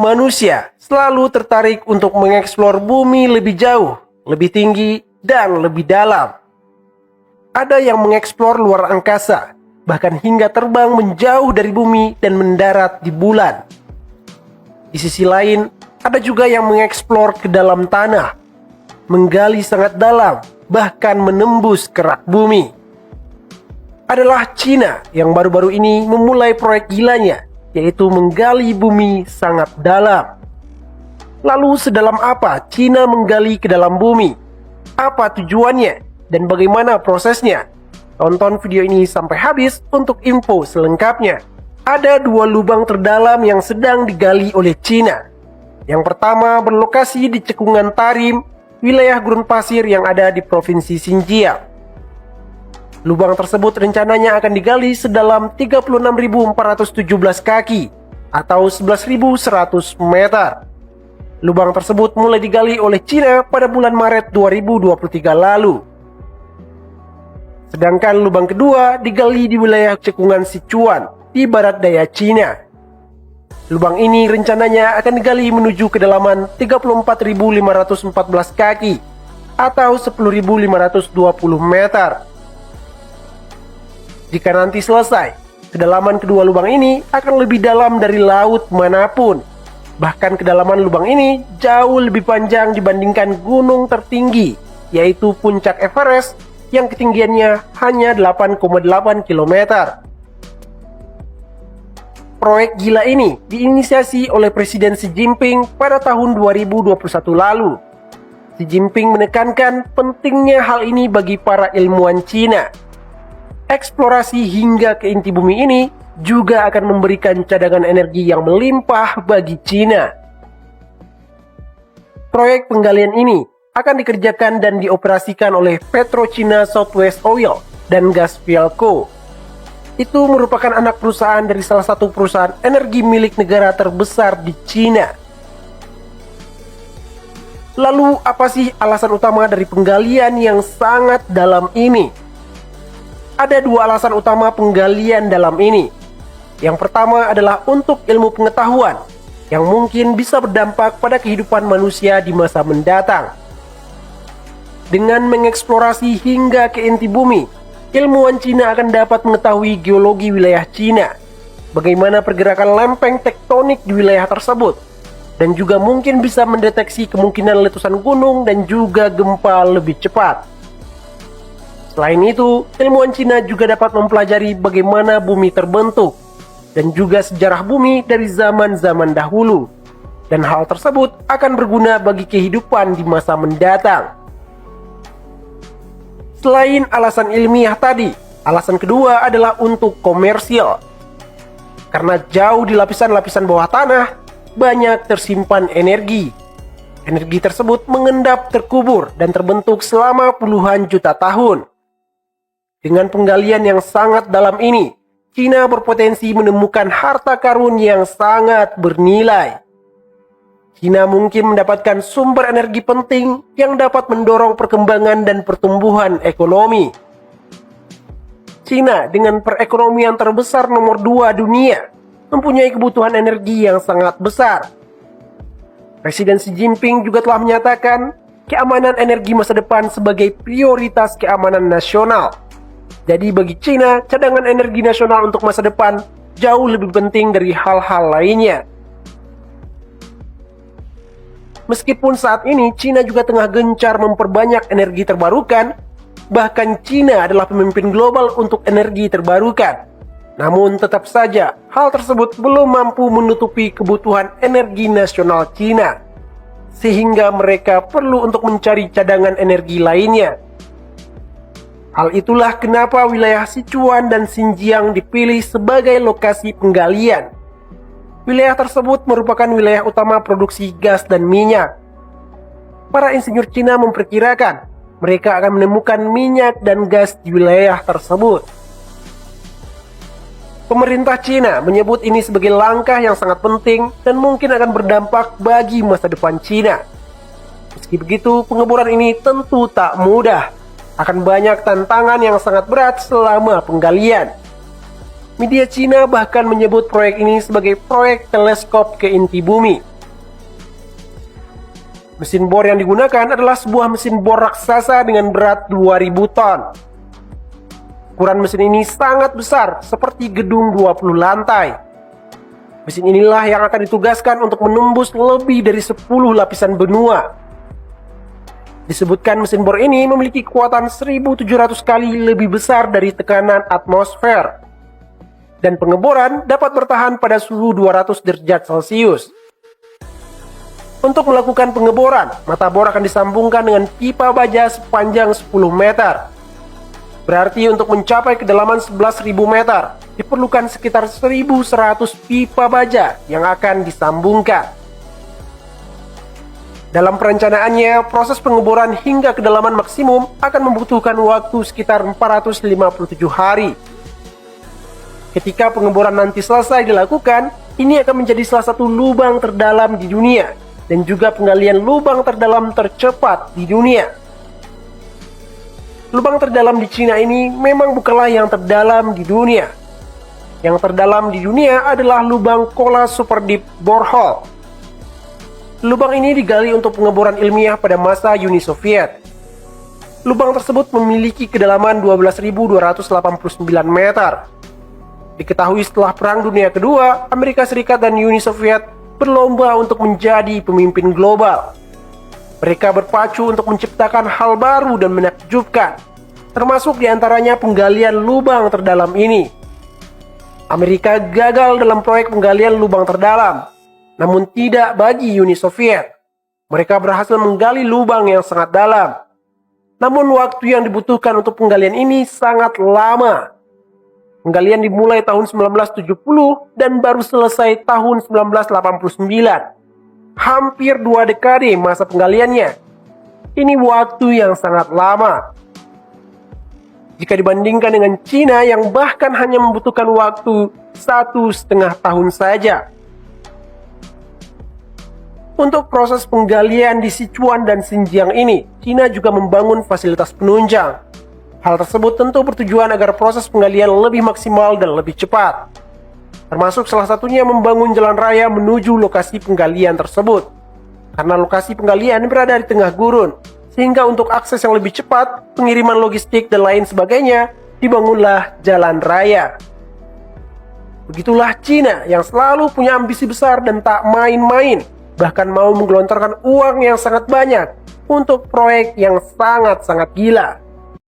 Manusia selalu tertarik untuk mengeksplor bumi lebih jauh, lebih tinggi, dan lebih dalam. Ada yang mengeksplor luar angkasa, bahkan hingga terbang menjauh dari bumi dan mendarat di bulan. Di sisi lain, ada juga yang mengeksplor ke dalam tanah, menggali sangat dalam, bahkan menembus kerak bumi. Adalah Cina yang baru-baru ini memulai proyek gilanya, yaitu menggali bumi sangat dalam. Lalu sedalam apa Cina menggali ke dalam bumi? Apa tujuannya dan bagaimana prosesnya? Tonton video ini sampai habis untuk info selengkapnya. Ada 2 lubang terdalam yang sedang digali oleh Cina. Yang pertama berlokasi di cekungan Tarim, wilayah gurun pasir yang ada di Provinsi Xinjiang. Lubang tersebut rencananya akan digali sedalam 36.417 kaki atau 11.100 meter. Lubang tersebut mulai digali oleh Cina pada bulan Maret 2023 lalu. Sedangkan lubang kedua digali di wilayah cekungan Sichuan di barat daya Cina. Lubang ini rencananya akan digali menuju kedalaman 34.514 kaki atau 10.520 meter. Jika nanti selesai, kedalaman kedua lubang ini akan lebih dalam dari laut manapun. Bahkan kedalaman lubang ini jauh lebih panjang dibandingkan gunung tertinggi, yaitu Puncak Everest yang ketinggiannya hanya 8,8 km. Proyek gila ini diinisiasi oleh Presiden Xi Jinping pada tahun 2021 lalu. Xi Jinping menekankan pentingnya hal ini bagi para ilmuwan Cina. Eksplorasi hingga ke inti bumi ini juga akan memberikan cadangan energi yang melimpah bagi Cina. Proyek penggalian ini akan dikerjakan dan dioperasikan oleh PetroChina Southwest Oil dan Gas Philco. Itu merupakan anak perusahaan dari salah satu perusahaan energi milik negara terbesar di Cina. Lalu apa sih alasan utama dari penggalian yang sangat dalam ini? Ada 2 alasan utama penggalian dalam ini. Yang pertama adalah untuk ilmu pengetahuan yang mungkin bisa berdampak pada kehidupan manusia di masa mendatang. Dengan mengeksplorasi hingga ke inti bumi, ilmuwan Cina akan dapat mengetahui geologi wilayah Cina, bagaimana pergerakan lempeng tektonik di wilayah tersebut, dan juga mungkin bisa mendeteksi kemungkinan letusan gunung dan juga gempa lebih cepat. Selain itu, ilmuwan Cina juga dapat mempelajari bagaimana bumi terbentuk dan juga sejarah bumi dari zaman-zaman dahulu. Dan hal tersebut akan berguna bagi kehidupan di masa mendatang. Selain alasan ilmiah tadi, alasan kedua adalah untuk komersial. Karena jauh di lapisan-lapisan bawah tanah, banyak tersimpan energi. Energi tersebut mengendap terkubur dan terbentuk selama puluhan juta tahun. Dengan penggalian yang sangat dalam ini, Cina berpotensi menemukan harta karun yang sangat bernilai. Cina mungkin mendapatkan sumber energi penting yang dapat mendorong perkembangan dan pertumbuhan ekonomi. Cina dengan perekonomian terbesar nomor 2 dunia mempunyai kebutuhan energi yang sangat besar. Presiden Xi Jinping juga telah menyatakan keamanan energi masa depan sebagai prioritas keamanan nasional. Jadi bagi Cina, cadangan energi nasional untuk masa depan jauh lebih penting dari hal-hal lainnya. Meskipun saat ini Cina juga tengah gencar memperbanyak energi terbarukan, bahkan Cina adalah pemimpin global untuk energi terbarukan. Namun tetap saja, hal tersebut belum mampu menutupi kebutuhan energi nasional Cina, sehingga mereka perlu untuk mencari cadangan energi lainnya. Hal itulah kenapa wilayah Sichuan dan Xinjiang dipilih sebagai lokasi penggalian. Wilayah tersebut merupakan wilayah utama produksi gas dan minyak. Para insinyur Cina memperkirakan mereka akan menemukan minyak dan gas di wilayah tersebut. Pemerintah Cina menyebut ini sebagai langkah yang sangat penting dan mungkin akan berdampak bagi masa depan Cina. Meski begitu, pengeboran ini tentu tak mudah. Akan banyak tantangan yang sangat berat selama penggalian. Media Cina bahkan menyebut proyek ini sebagai proyek teleskop ke inti bumi, Mesin bor yang digunakan adalah sebuah mesin bor raksasa dengan berat 2000 ton. Ukuran mesin ini sangat besar, seperti gedung 20 lantai. Mesin inilah yang akan ditugaskan untuk menembus lebih dari 10 lapisan benua. Disebutkan mesin bor ini memiliki kekuatan 1700 kali lebih besar dari tekanan atmosfer. Dan pengeboran dapat bertahan pada suhu 200 derajat Celcius. Untuk melakukan pengeboran, mata bor akan disambungkan dengan pipa baja sepanjang 10 meter. Berarti untuk mencapai kedalaman 11.000 meter, diperlukan sekitar 1.100 pipa baja yang akan disambungkan. Dalam perencanaannya, proses pengeboran hingga kedalaman maksimum akan membutuhkan waktu sekitar 457 hari. Ketika pengeboran nanti selesai dilakukan, ini akan menjadi salah satu lubang terdalam di dunia dan juga penggalian lubang terdalam tercepat di dunia. Lubang terdalam di Cina ini memang bukanlah yang terdalam di dunia. Yang terdalam di dunia adalah lubang Kola Super Deep Borehole. Lubang ini digali untuk pengeboran ilmiah pada masa Uni Soviet. Lubang tersebut memiliki kedalaman 12.289 meter. Diketahui setelah Perang Dunia Kedua, Amerika Serikat dan Uni Soviet berlomba untuk menjadi pemimpin global. Mereka berpacu untuk menciptakan hal baru dan menakjubkan, termasuk diantaranya penggalian lubang terdalam ini. Amerika gagal dalam proyek penggalian lubang terdalam, namun tidak bagi Uni Soviet. Mereka berhasil menggali lubang yang sangat dalam. Namun waktu yang dibutuhkan untuk penggalian ini sangat lama. Penggalian dimulai tahun 1970 dan baru selesai tahun 1989. Hampir 2 dekade masa penggaliannya. Ini waktu yang sangat lama. Jika dibandingkan dengan Cina yang bahkan hanya membutuhkan waktu 1,5 tahun saja. Untuk proses penggalian di Sichuan dan Xinjiang ini, Cina juga membangun fasilitas penunjang. Hal tersebut tentu bertujuan agar proses penggalian lebih maksimal dan lebih cepat. Termasuk salah satunya membangun jalan raya menuju lokasi penggalian tersebut. Karena lokasi penggalian berada di tengah gurun, sehingga untuk akses yang lebih cepat, pengiriman logistik dan lain sebagainya, dibangunlah jalan raya. Begitulah Cina yang selalu punya ambisi besar dan tak main-main, bahkan mau menggelontorkan uang yang sangat banyak untuk proyek yang sangat-sangat gila.